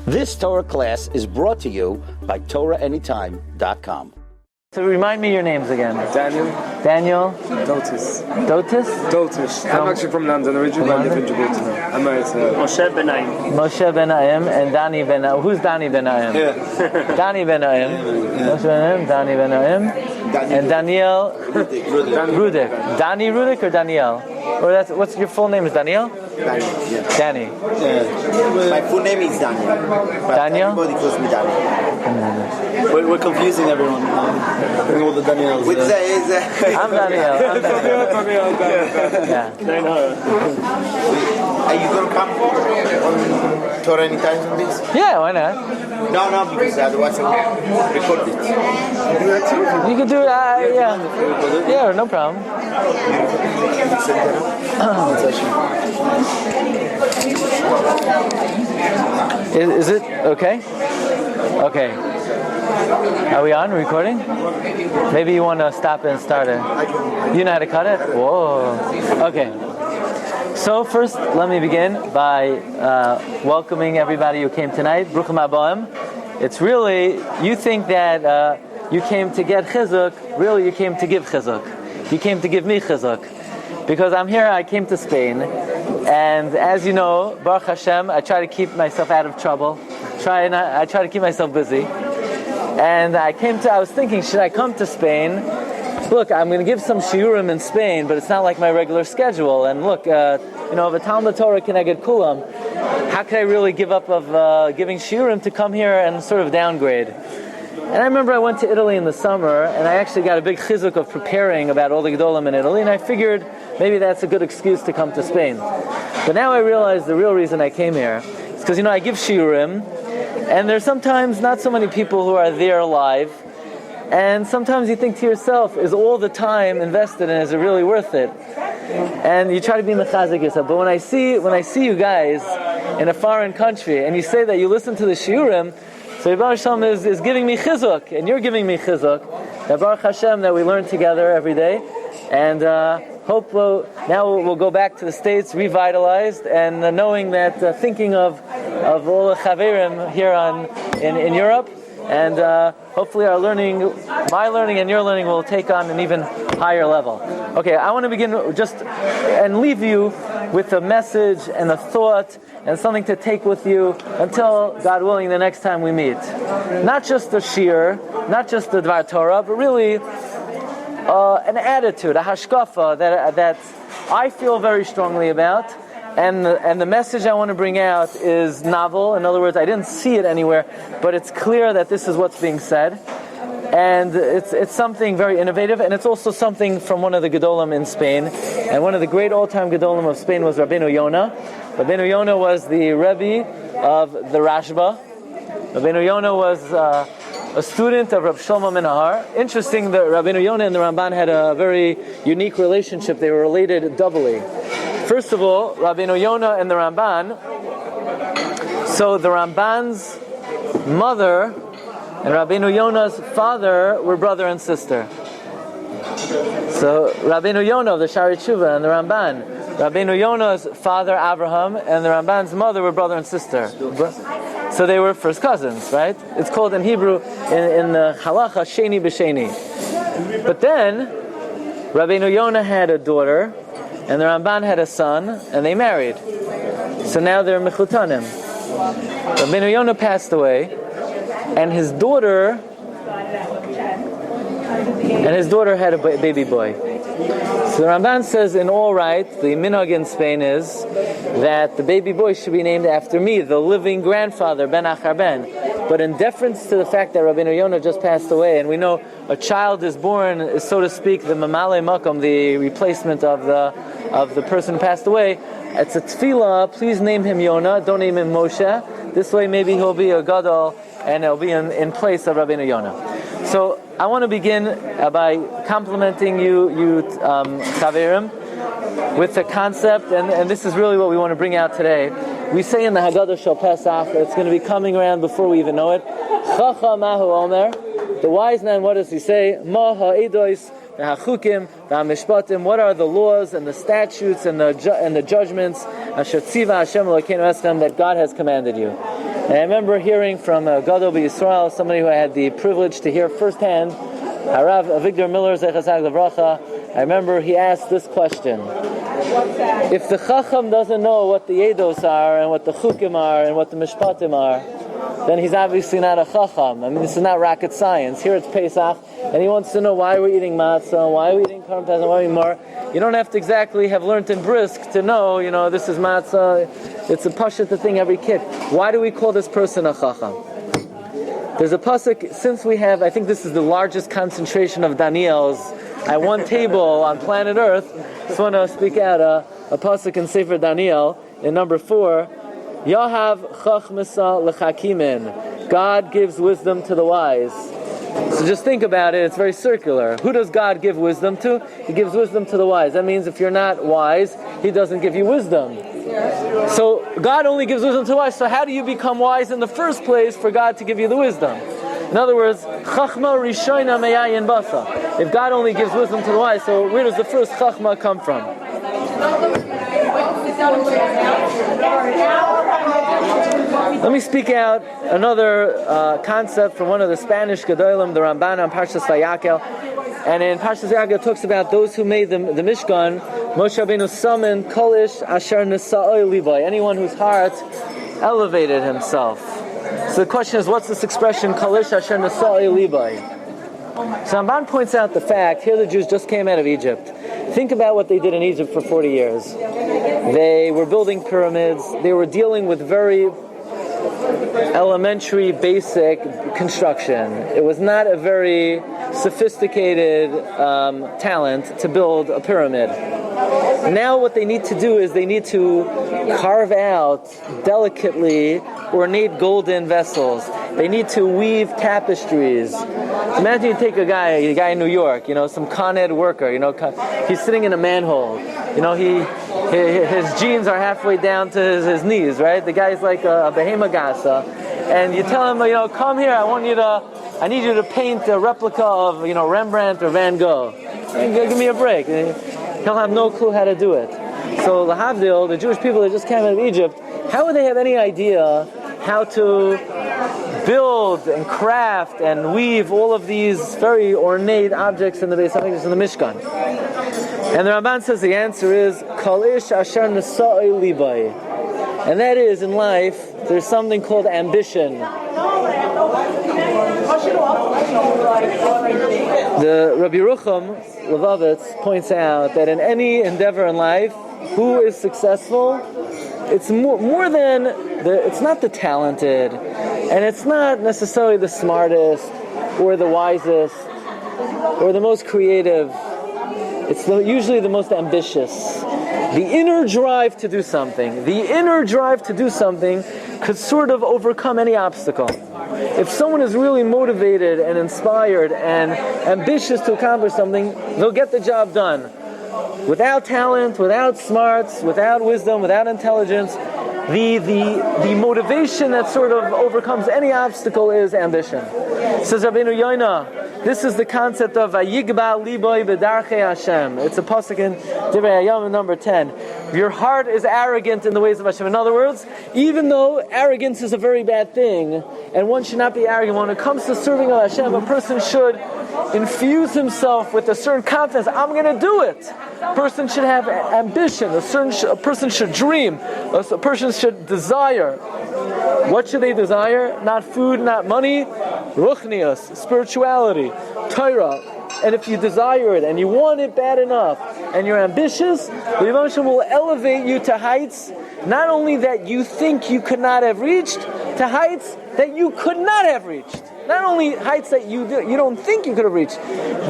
This Torah class is brought to you by TorahAnytime.com. So remind me your names again. Daniel. Dotis. I'm actually from London originally. I live in Gibraltar now. I'm married to Moshe Benaim and Dani Benaim. Who's Dani Benaim? Yeah. Dani Benaim. Moshe Benaim, Dani Benaim. And Daniel Rudek. Dani Rudek or Daniel? Or what's your full name? Is Daniel? Danny. Yeah. My full name is Daniel. Daniel? Everybody calls me Daniel. We're confusing everyone. All the Daniels. I'm Daniel. Yeah. Are you going to come on Torah Anytime on this? Yeah, why not? No, because otherwise I'll record it. You can do it, yeah. Yeah, no problem. Is it okay? Okay. Are we on? Recording? Maybe you want to stop and start it. You know how to cut it? Whoa. Okay. So first, let me begin by welcoming everybody who came tonight. Bruchim Haboim. It's really, you think that you came to get chizuk, really you came to give chizuk. You came to give me chizuk. Because I'm here, I came to Spain, and as you know, Baruch Hashem, I try to keep myself out of trouble. I try to keep myself busy. And I was thinking, should I come to Spain? Look, I'm going to give some shiurim in Spain, but it's not like my regular schedule. And look, V'talmud Torah Keneged Kulam. How could I really give up of giving shiurim to come here and sort of downgrade? And I remember I went to Italy in the summer, and I actually got a big chizuk of preparing about all the Gedolim in Italy, and I figured maybe that's a good excuse to come to Spain. But now I realize the real reason I came here is because, I give shiurim, and there's sometimes not so many people who are there live, and sometimes you think to yourself, is all the time invested in, is it really worth it? And you try to be mechazik yourself. But when I see you guys in a foreign country, and you say that you listen to the shiurim, so Baruch Hashem is giving me chizuk, and you're giving me chizuk. That Baruch Hashem that we learn together every day, and hope now we'll go back to the States revitalized, and knowing that thinking of all the chaverim here in Europe, and hopefully my learning and your learning will take on an even higher level. Okay, I want to begin and leave you with a message and a thought and something to take with you until, God willing, the next time we meet. Not just the Shiur, not just the Dvar Torah, but really an attitude, a hashkafa that I feel very strongly about. And the message I want to bring out is novel. In other words, I didn't see it anywhere, but it's clear that this is what's being said. And it's something very innovative, and it's also something from one of the Gedolim in Spain. And one of the great all-time Gedolim of Spain was Rabbeinu Yona. Rabbeinu Yona was the Rabbi of the Rashba. Rabbeinu Yona was a student of Rav Shlomo Menahar. Interesting that Rabbeinu Yona and the Ramban had a very unique relationship. They were related doubly. First of all, Rabbeinu Yona and the Ramban. So the Ramban's mother and Rabbeinu Yona's father were brother and sister. So Rabbeinu Yona of the Shari Tshuva and the Ramban, Rabbeinu Yona's father Abraham and the Ramban's mother were brother and sister. So they were first cousins, right? It's called in Hebrew in the halacha sheni b'sheni. But then Rabbeinu Yona had a daughter, and the Ramban had a son, and they married. So now they're mechutanim. Rabbeinu Yona passed away, and his daughter had a baby boy. So the Ramban says, in all right, the minhag in Spain is that the baby boy should be named after me, the living grandfather, Ben Achar Ben. But in deference to the fact that Rabbeinu Yona just passed away, and we know a child is born, so to speak, the mamale makom, the replacement of the person who passed away, it's a tefillah, please name him Yona, don't name him Moshe. This way maybe he'll be a gadol, and it'll be in place of Rabbeinu Yona. So I want to begin by complimenting you chaverim, with the concept, and this is really what we want to bring out today. We say in the Haggadah Shel Pesach, it's going to be coming around before we even know it. Chacham Mahu Omer, the wise man, what does he say? Ma ha'edos v'hachukim v'hamishpatim. What are the laws and the statutes and the judgments? Asher tziva Hashem Elokeinu eschem, that God has commanded you. And I remember hearing from Gadol B'Yisrael, somebody who I had the privilege to hear firsthand, Harav Avigdor Miller, Zechazag Levracha. I remember he asked this question: if the Chacham doesn't know what the Eidos are, and what the Chukim are, and what the Mishpatim are, then he's obviously not a Chacham. I mean, this is not rocket science. Here it's Pesach, and he wants to know why we're eating matzah, why we're eating korban pesach, why we're eating mar. You don't have to exactly have learned in Brisk to know, this is matzah. It's a pashut thing every kid. Why do we call this person a Chacham? There's a pasuk, since we have, I think this is the largest concentration of Daniels at one table on planet Earth. I just want to speak out a pasuk in Sefer Daniel in number 4. Yahav chachmasa lechakimin. God gives wisdom to the wise. So just think about it, it's very circular. Who does God give wisdom to? He gives wisdom to the wise. That means if you're not wise, He doesn't give you wisdom. So God only gives wisdom to the wise. So how do you become wise in the first place for God to give you the wisdom? In other words, chachma rishoina meyayin basa. If God only gives wisdom to the wise, so where does the first chachma come from? Let me speak out another concept from one of the Spanish Gedolim, the Ramban on Parsha Vayakel. And in Parsha Vayakel it talks about those who made the Mishkan. Moshe Rabbeinu summoned Kolish Asher Nisa'oi Libay, anyone whose heart elevated himself. So the question is, what's this expression, Kolish Asher Nisa'oi Libay? So Ramban points out the fact, here the Jews just came out of Egypt. Think about what they did in Egypt for 40 years. They were building pyramids. They were dealing with very elementary, basic construction. It was not a very sophisticated talent to build a pyramid. Now what they need to do is they need to carve out delicately ornate golden vessels. They need to weave tapestries. Imagine you take a guy in New York, some Con Ed worker, he's sitting in a manhole. His jeans are halfway down to his knees, right? The guy's like a behema gasa. And you tell him, come here, I need you to paint a replica of, Rembrandt or Van Gogh. Give me a break. He'll have no clue how to do it. So Lahavdil, the Jewish people that just came out of Egypt, how would they have any idea how to build and craft and weave all of these very ornate objects in the Beis HaMikdash, in the Mishkan? And the Ramban says the answer is Kol ish asher nesa'oi libay. And that is, in life, there's something called ambition. The Rabbi Rucham Levavitz points out that in any endeavor in life, who is successful, it's more than it's not the talented, and it's not necessarily the smartest or the wisest or the most creative. It's usually the most ambitious. The inner drive to do something. The inner drive to do something could sort of overcome any obstacle. If someone is really motivated and inspired and ambitious to accomplish something, they'll get the job done. Without talent, without smarts, without wisdom, without intelligence, the motivation that sort of overcomes any obstacle is ambition. Says Rabbeinu Yona, this is the concept of Vayigba liboy b'darchei Hashem. It's a pasuk in Divrei Hayam number 10. Your heart is arrogant in the ways of Hashem. In other words, even though arrogance is a very bad thing, and one should not be arrogant, when it comes to serving of Hashem, a person should infuse himself with a certain confidence. I'm going to do it. A person should have ambition. A person should dream. A person should desire. What should they desire? Not food, not money. Ruchnius, spirituality, Torah. And if you desire it and you want it bad enough and you're ambitious, the emotion will elevate you to heights not only that you think you could not have reached, to heights that you could not have reached. Not only heights that you don't think you could have reached.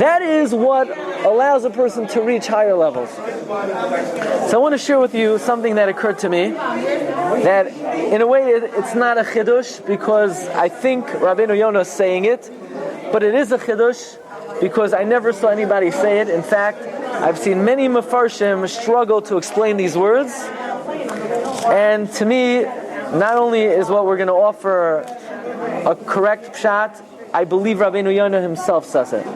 That is what allows a person to reach higher levels. So I want to share with you something that occurred to me, that in a way it's not a chidush because I think Rabbeinu Yona is saying it, but it is a chidush because I never saw anybody say it. In fact, I've seen many Mefarshim struggle to explain these words. And to me, not only is what we're going to offer a correct pshat, I believe Rabbeinu Yona himself says it.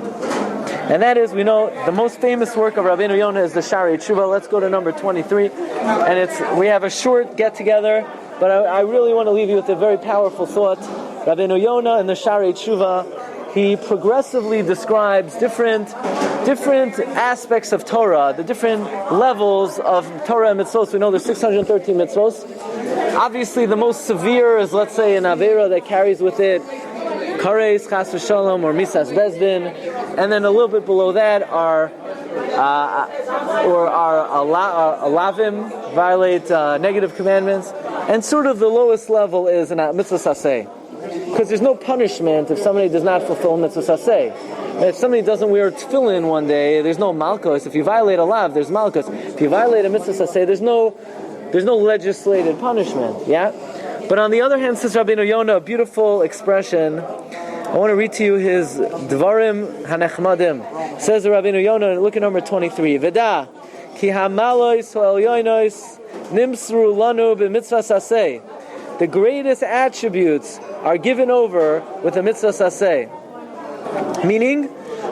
And that is, we know, the most famous work of Rabbeinu Yona is the Shari Tshuva. Let's go to number 23. And we have a short get-together but I really want to leave you with a very powerful thought. Rabbeinu Yona in the Sharei Tshuva, he progressively describes different aspects of Torah, the different levels of Torah and mitzvos. We know there's 613 mitzvos. Obviously, the most severe is, let's say, an avera that carries with it kares, chas v'shalom, or misas bezdin, and then a little bit below that are alavim, violate negative commandments, and sort of the lowest level is a mitzvah saseh, because there's no punishment if somebody does not fulfill mitzvah saseh. If somebody doesn't wear tefillin one day, there's no malchus. If you violate a lav, there's malchus. If you violate a mitzvah saseh, there's no legislated punishment. Yeah. But on the other hand, says Rabbeinu Yona, a beautiful expression. I want to read to you his Dvarim Hanechmadim. Says Rabbeinu Yona, look at number 23. Veda ki hamalois ho'elyonos nimsru lanu b'mitzvah saseh. The greatest attributes are given over with a mitzvah saseh. Meaning,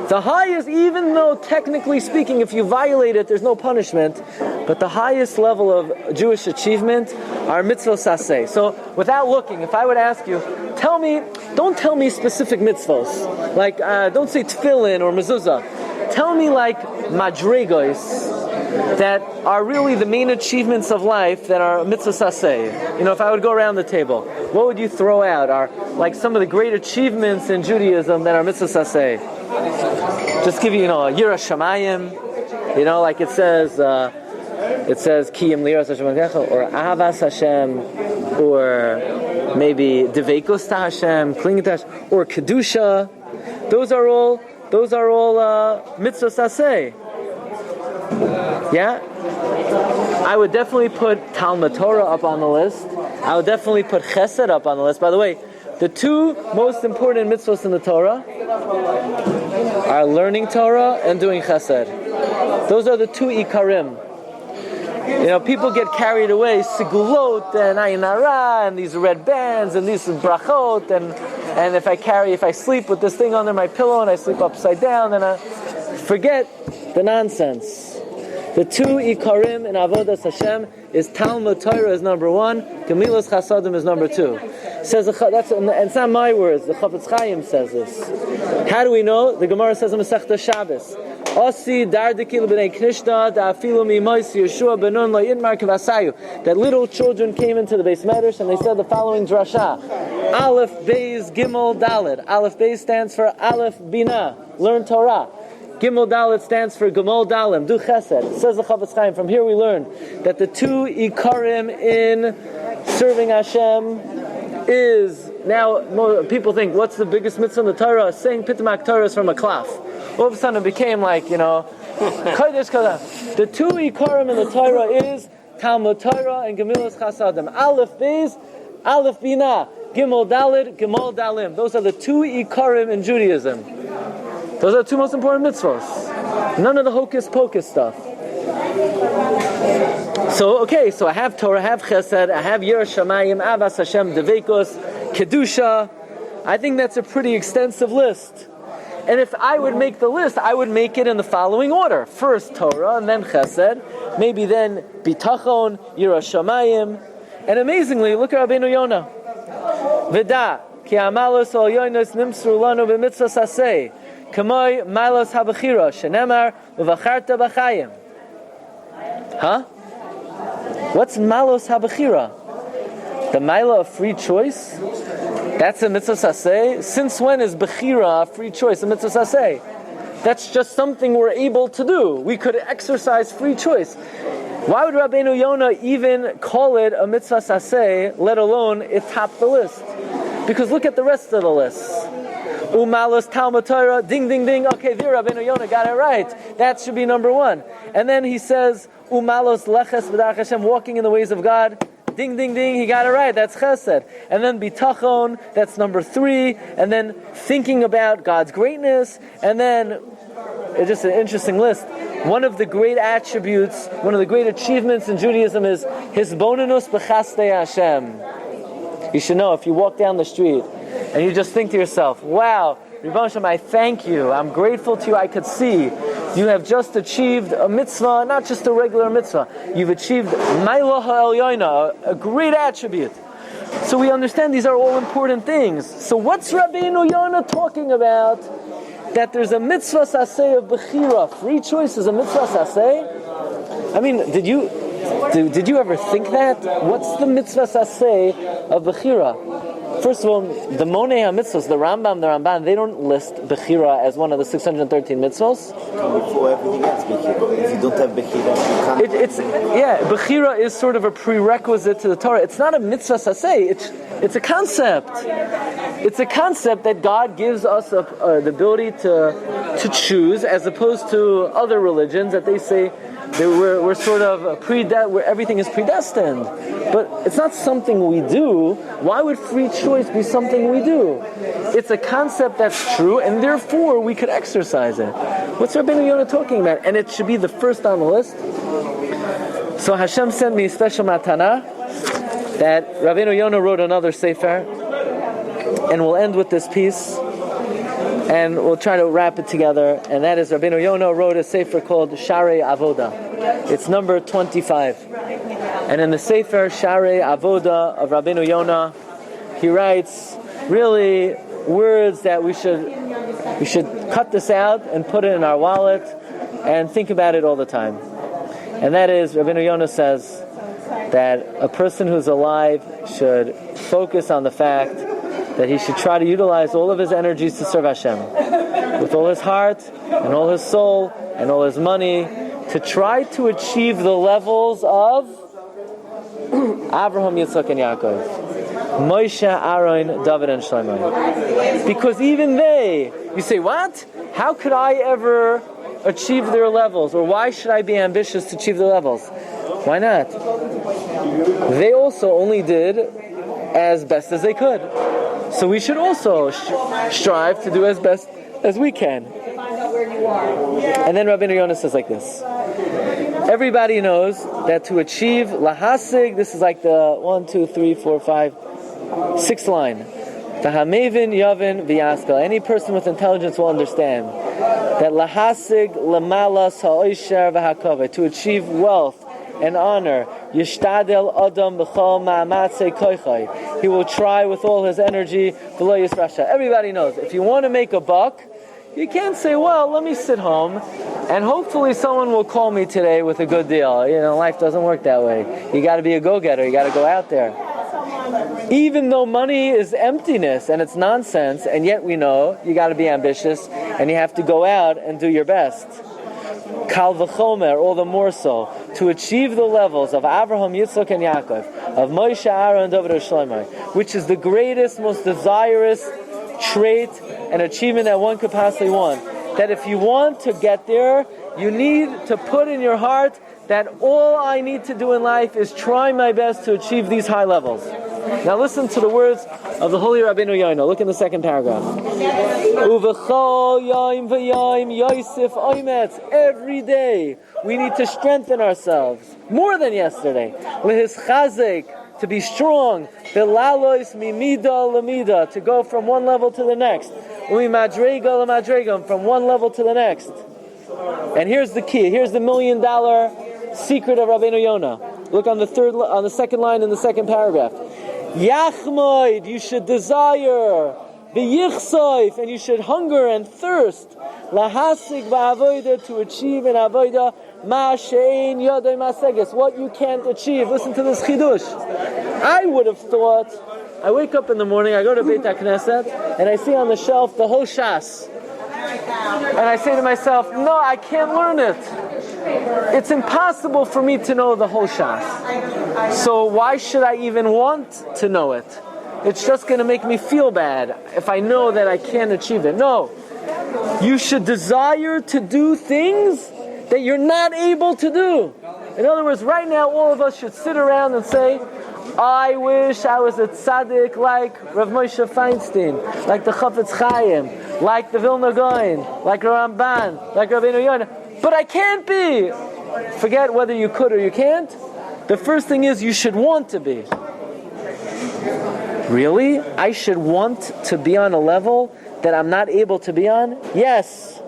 the highest, even though technically speaking, if you violate it, there's no punishment, but the highest level of Jewish achievement are mitzvah saseh. So, without looking, if I would ask you, don't tell me specific mitzvos. Like, don't say tefillin or mezuzah. Tell me like madregos that are really the main achievements of life that are mitzvah saseh. You know, if I would go around the table, what would you throw out? Are like some of the great achievements in Judaism that are mitzvah saseh. Just give you, Yira Shamayim, like it says Kiyim Liras Hashem or Ahavas Hashem, or maybe Deveikos Ta Hashem, clinging to Hashem, or Kedusha. Those are all mitzvah saseh. Yeah? I would definitely put Talmud Torah up on the list. I would definitely put Chesed up on the list. By the way, the two most important mitzvahs in the Torah are learning Torah and doing Chesed. Those are the two Ikarim. People get carried away, Sigulot and Ayin Hara and these red bands and these brachot and if I sleep with this thing under my pillow and I sleep upside down, then I forget the nonsense. The two Ikarim in Avodas Hashem is Talmud Torah is number one, Gemilas Chasadim is number two. Says and it's not my words. The Chafetz Chaim says this. How do we know? The Gemara says in Masechta Shabbos, Osi dardikil b'nei knishta da'afilu mimois Yeshua benun lo yidmar k'vasayu. That little children came into the Beis Medrash and they said the following drasha: Aleph Beis Gimel Daled. Aleph Beis stands for Aleph Bina, learn Torah. Gimel Dalet stands for Gimel Dalim, do Chesed. Says the Chafetz Chaim. From here we learn that the two Ikarim in serving Hashem is, now people think, what's the biggest mitzvah in the Torah? Saying Pitamak Torah is from a klaf. All of a sudden it became like, Kodesh Kodesh. The two Ikarim in the Torah is Talmud Torah and Gemilas Chasadim. Aleph Beis, Aleph Bina, Gimel Dalid, Gimel Dalim. Those are the two Ikarim in Judaism. Those are the two most important mitzvahs. None of the hocus pocus stuff. So I have Torah, I have Chesed, I have Yira Shamayim, Avas Hashem, Deveikos, Kedusha. I think that's a pretty extensive list. And if I would make the list, I would make it in the following order. First Torah, and then Chesed, maybe then Bitachon, Yira Shamayim. And amazingly, look at Rabbeinu Yona. Veda, ki amalos ol yonos nimsru lanu b'mitzvah saseh. Kamoi malos habachira shenemar uvacharta b'chayim. Huh? What's malos habachira? The maila of free choice? That's a mitzvah saseh? Since when is bechira a free choice, a mitzvah saseh? That's just something we're able to do. We could exercise free choice. Why would Rabbeinu Yona even call it a mitzvah saseh, let alone it top the list? Because look at the rest of the list. Umalos Talmud Torah, ding, ding, ding. Okay, there, Rabbeinu Yona got it right. That should be number one. And then he says, Umalos leches b'darach Hashem, walking in the ways of God. Ding, ding, ding, he got it right. That's chesed. And then bitachon, that's number 3. And then thinking about God's greatness. And then, it's just an interesting list. One of the great attributes, one of the great achievements in Judaism is hisbonenus b'chastei Hashem. You should know, if you walk down the street and you just think to yourself, wow, Rebbe Hashem, I thank you. I'm grateful to you. I could see you have just achieved a mitzvah, not just a regular mitzvah. You've achieved Ma'ila Ha'Elyona, a great attribute. So we understand these are all important things. So what's Rabbeinu Yona talking about? That there's a mitzvah saseh of bechira. Free choice is a mitzvah saseh? I mean, did you ever think that? What's the mitzvah saseh of bechira? First of all, the Monei HaMitzvahs, the Rambam, the Ramban, they don't list Bechira as one of the 613 mitzvahs. Before everything else, Bechira. If you don't have Bechira, you can't. Bechira is sort of a prerequisite to the Torah. It's not a mitzvah saseh, it's a concept. It's a concept that God gives us the ability to choose, as opposed to other religions that they say that we're sort of where everything is predestined. But it's not something we do. Why would free choice be something we do? It's a concept that's true, and therefore we could exercise it. What's Rabbeinu Yona talking about? And it should be the first on the list. So Hashem sent me a special matana that Rabbeinu Yona wrote another sefer, and we'll end with this piece, and we'll try to wrap it together. And that is, Rabbeinu Yona wrote a sefer called Sharei Avoda. It's number 25. And in the sefer Sharei Avoda of Rabbeinu Yona, he writes really words that we should cut this out and put it in our wallet and think about it all the time. And that is, Rabbeinu Yona says that a person who's alive should focus on the fact that he should try to utilize all of his energies to serve Hashem with all his heart and all his soul and all his money, to try to achieve the levels of Abraham, Yitzchak, and Yaakov, Moshe, Aaron, David, and Shlomo. Because even they, you say, what? How could I ever achieve their levels? Or why should I be ambitious to achieve their levels? Why not? They also only did as best as they could. So we should also strive to do as best as we can. And then Rabbeinu Yona says like this. Everybody knows that to achieve lahasig, this is like the 6th line. V'hamevin yavin v'yaskal. Any person with intelligence will understand that lahasig lamalas ha'oisher v'hakaveh, to achieve wealth and honor, yishtadel adam b'chol ma'amatzei koichai, he will try with all his energy v'lo yisrasha. Everybody knows, if you want to make a buck, you can't say, well, let me sit home and hopefully someone will call me today with a good deal. Life doesn't work that way. You got to be a go-getter. You got to go out there. Even though money is emptiness and it's nonsense, and yet we know you got to be ambitious and you have to go out and do your best. Kal v'chomer, all the more so, to achieve the levels of Abraham, Yitzchak, and Yaakov, of Moshe, Aaron, David, and Shlomo, which is the greatest, most desirous trait and achievement that one could possibly want. That if you want to get there, you need to put in your heart that all I need to do in life is try my best to achieve these high levels. Now listen to the words of the holy Rabbeinu Yona. Look in the second paragraph. Uvechol yom v'yom yosef oimetz. Every day we need to strengthen ourselves more than yesterday. Lehischazek, to be strong. V'lalois mimida lamida, to go from one level to the next. Umimadrega lamadrega, from one level to the next. And here's the key. Here's the $1 million secret of Rabbeinu Yona. Look on the second line in the second paragraph. Yachmoid, you should desire. V'yichsoif, and you should hunger and thirst. Lahasig v'avoida, to achieve in avoida. Ma she'ein yodai maseges, what you can't achieve. Listen to this chidush. I would have thought, I wake up in the morning, I go to Beit HaKnesset, and I see on the shelf the whole Shas. And I say to myself, no, I can't learn it. It's impossible for me to know the whole Shas. So why should I even want to know it? It's just going to make me feel bad if I know that I can't achieve it. No. You should desire to do things that you're not able to do. In other words, right now all of us should sit around and say, I wish I was a tzaddik like Rav Moshe Feinstein, like the Chafetz Chaim, like the Vilna Gaon, like Ramban, like Rabbeinu Yona. But I can't be. Forget whether you could or you can't. The first thing is you should want to be. Really? I should want to be on a level that I'm not able to be on? Yes.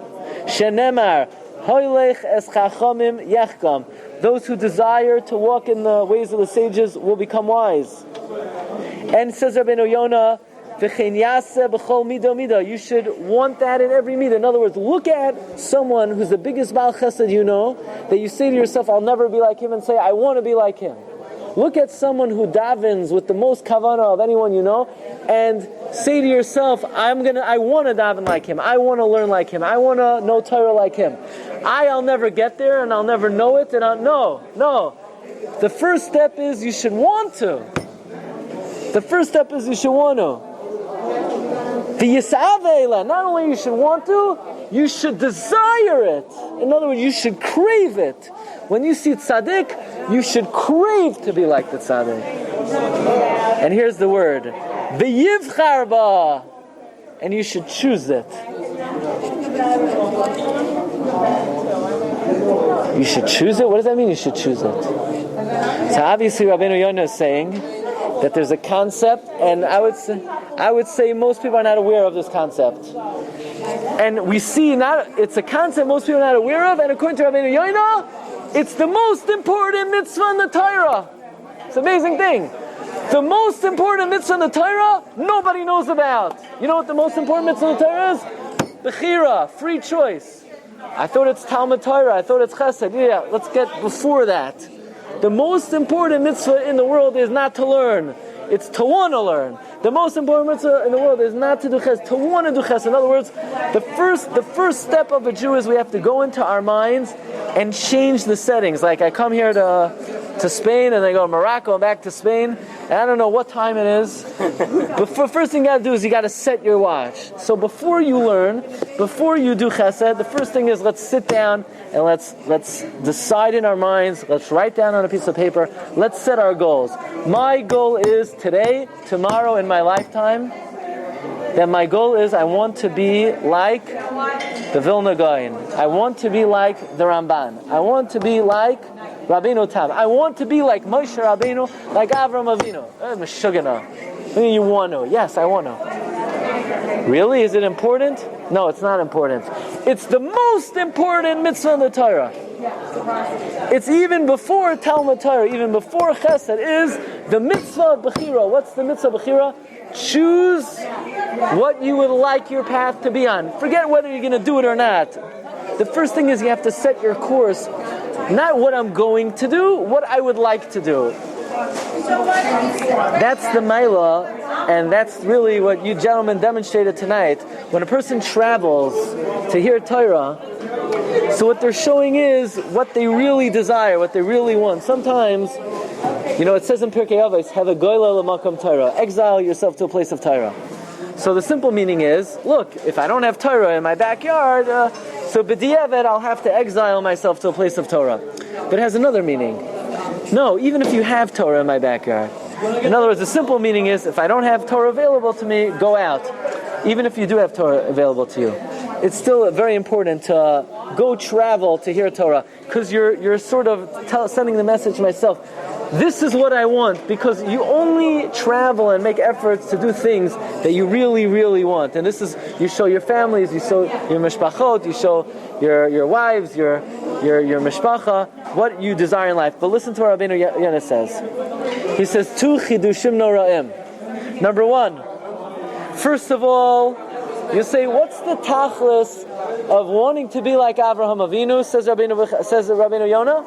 Shenemar, Hoylech es chachamim yechkam. Those who desire to walk in the ways of the sages will become wise. And says Rabbeinu Yona, v'chein yaseh b'chol midah midah. You should want that in every midah. In other words, look at someone who's the biggest Baal Chesed you know, that you say to yourself, I'll never be like him, and say, I want to be like him. Look at someone who davens with the most kavanah of anyone you know, and say to yourself, I want to daven like him. I want to learn like him. I want to know Torah like him. I'll never get there, and I'll never know it. And no. The first step is you should want to. The first step is you should want to. Not only you should want to, you should desire it. In other words, you should crave it. When you see tzaddik, you should crave to be like the tzaddik. And here's the word, v'yivchar ba, and you should choose it. You should choose it? What does that mean, you should choose it? So obviously Rabbeinu Yona is saying that there's a concept, and I would say most people are not aware of this concept. And we see it's a concept most people are not aware of, and according to Rabbeinu Yona, it's the most important mitzvah in the Torah. It's an amazing thing. The most important mitzvah in the Torah, nobody knows about. You know what the most important mitzvah in the Torah is? Bechira, free choice. I thought it's Talmud Torah, I thought it's Chesed. Yeah, let's get before that. The most important mitzvah in the world is not to learn. It's to want to learn. The most important mitzvah in the world is not to do ches, to want to do ches. In other words, the first step of a Jew is we have to go into our minds and change the settings. Like I come here to Spain and I go to Morocco and back to Spain, and I don't know what time it is. But first thing you got to do is you got to set your watch. So before you learn, before you do chesed, the first thing is let's sit down and let's decide in our minds. Let's write down on a piece of paper. Let's set our goals. My goal is today, tomorrow, in my lifetime, that my goal is I want to be like the Vilna Gaon. I want to be like the Ramban. I want to be like Rabbeinu Tam. I want to be like Moshe Rabbeinu, like Avram Avinu. Meshugana. You want to? Yes, I want to. Really? Is it important? No, it's not important. It's the most important mitzvah in the Torah. It's even before Talmud Torah, even before Chesed, is the mitzvah Bechira. What's the mitzvah Bechira? Choose what you would like your path to be on. Forget whether you're going to do it or not. The first thing is you have to set your course. Not what I'm going to do, what I would like to do. That's the Maila, and that's really what you gentlemen demonstrated tonight. When a person travels to hear Torah, so what they're showing is what they really desire, what they really want. Sometimes, it says in Pirkei Avos, have a goyla l'makom Torah. Exile yourself to a place of Torah. So the simple meaning is, look, if I don't have Torah in my backyard, so b'diavad I'll have to exile myself to a place of Torah. But it has another meaning. No, even if you have Torah in my backyard. In other words, the simple meaning is, if I don't have Torah available to me, go out. Even if you do have Torah available to you. It's still very important to go travel to hear Torah, because you're sort of sending the message to myself. This is what I want, because you only travel and make efforts to do things that you really, really want. And this is, you show your families, you show your mishpachot, you show your wives, your mishpacha, what you desire in life. But listen to what Rabbeinu Yona says. He says, Tu chidushim noraim. Number one, first of all, you say, what's the tachlis of wanting to be like Avraham Avinu, says Rabbeinu Yona?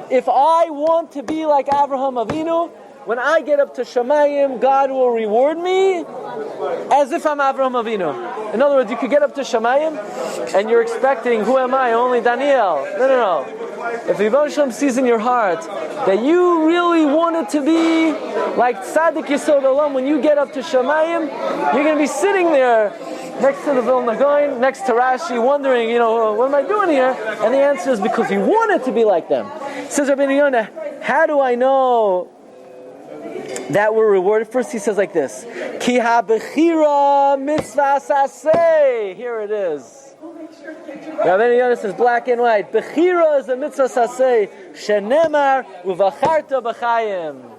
If I want to be like Avraham Avinu, when I get up to Shamayim, God will reward me as if I'm Avraham Avinu. In other words, you could get up to Shamayim and you're expecting, who am I? Only Daniel. No. If Rebbeinu Shalom sees in your heart that you really wanted to be like Tzaddik Yesod Olam, when you get up to Shamayim, you're going to be sitting there next to the Vilna Gaon, next to Rashi, wondering, what am I doing here? And the answer is because you wanted to be like them. Says Rabbeinu Yona, how do I know that we're rewarded? First he says like this, Ki ha-bechira mitzvah saseh. Here it is. Rabbeinu Yona says black and white, Bechira is a mitzvah saseh, shenemar uvacharta b'chayim.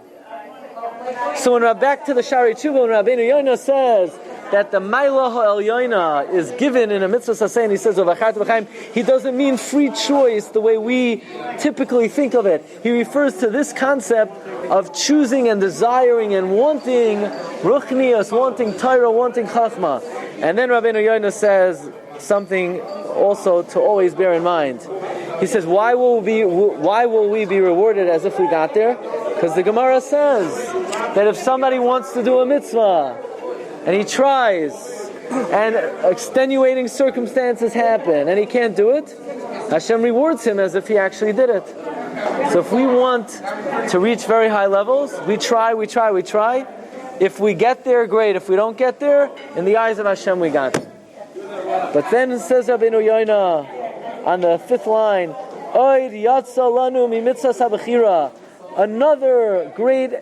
So when back to the Shari Tshuva, when Rabbeinu Yona says, that the Mailah Ha'Elyona is given in a mitzvah saseh, and he says, he doesn't mean free choice the way we typically think of it. He refers to this concept of choosing and desiring and wanting ruchnias, wanting Torah, wanting chachma. And then Rabbeinu Yona says something also to always bear in mind. He says, why will we be rewarded as if we got there? Because the Gemara says that if somebody wants to do a mitzvah and he tries and extenuating circumstances happen and he can't do it, Hashem rewards him as if he actually did it. So if we want to reach very high levels, we try. If we get there, great. If we don't get there, in the eyes of Hashem, we got it. But then it says Rabbeinu Yona on the 5th line, Oid yatsa lanu mi mitzvah sabachira. Another great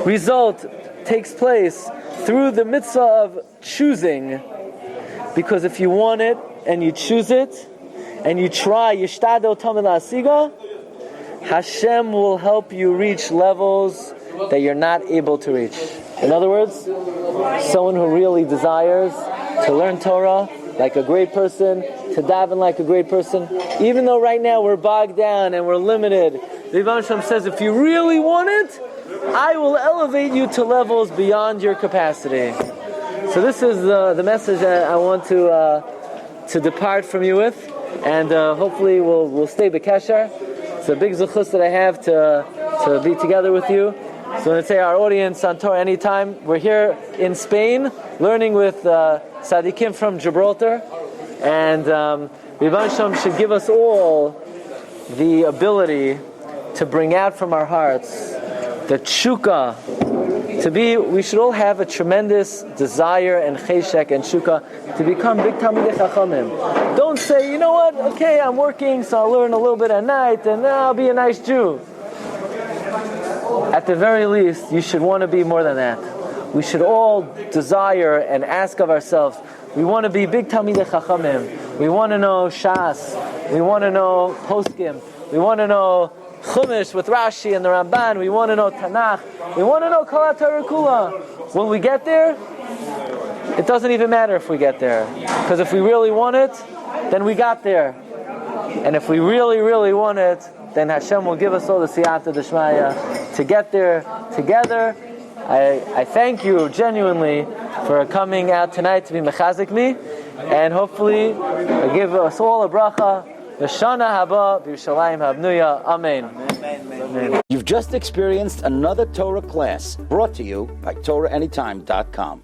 result takes place through the mitzvah of choosing. Because if you want it and you choose it and you try, yishtadel tamid la'asiga, Hashem will help you reach levels that you're not able to reach. In other words, someone who really desires to learn Torah like a great person, to daven like a great person, even though right now we're bogged down and we're limited, the Rebbe Shalom says, if you really want it, I will elevate you to levels beyond your capacity. So this is the message that I want to depart from you with, and hopefully we'll stay b'kesher. It's a big zechus that I have to be together with you. So I want to say our audience on Torah Anytime, we're here in Spain learning with Tzaddikim from Gibraltar, and Rabbeinu Shalom should give us all the ability to bring out from our hearts the tshuka. We should all have a tremendous desire and cheshek and tshuka to become big Talmidei Chachamim. Don't say, you know what, okay, I'm working, so I'll learn a little bit at night, and then I'll be a nice Jew. At the very least, you should want to be more than that. We should all desire and ask of ourselves, we want to be big Talmidei Chachamim. We want to know Shas. We want to know Poskim. We want to know Chumash with Rashi and the Ramban. We want to know Tanakh. We want to know Kol HaTorah Kula. Will we get there? It doesn't even matter if we get there. Because if we really want it, then we got there. And if we really, really want it, then Hashem will give us all the siyata d'shmaya to get there together. I thank you genuinely for coming out tonight to be mechazik me, and hopefully give us all a bracha. L'shana haba b'Yerushalayim habnuya. Amen. Amen. You've just experienced another Torah class brought to you by TorahAnytime.com.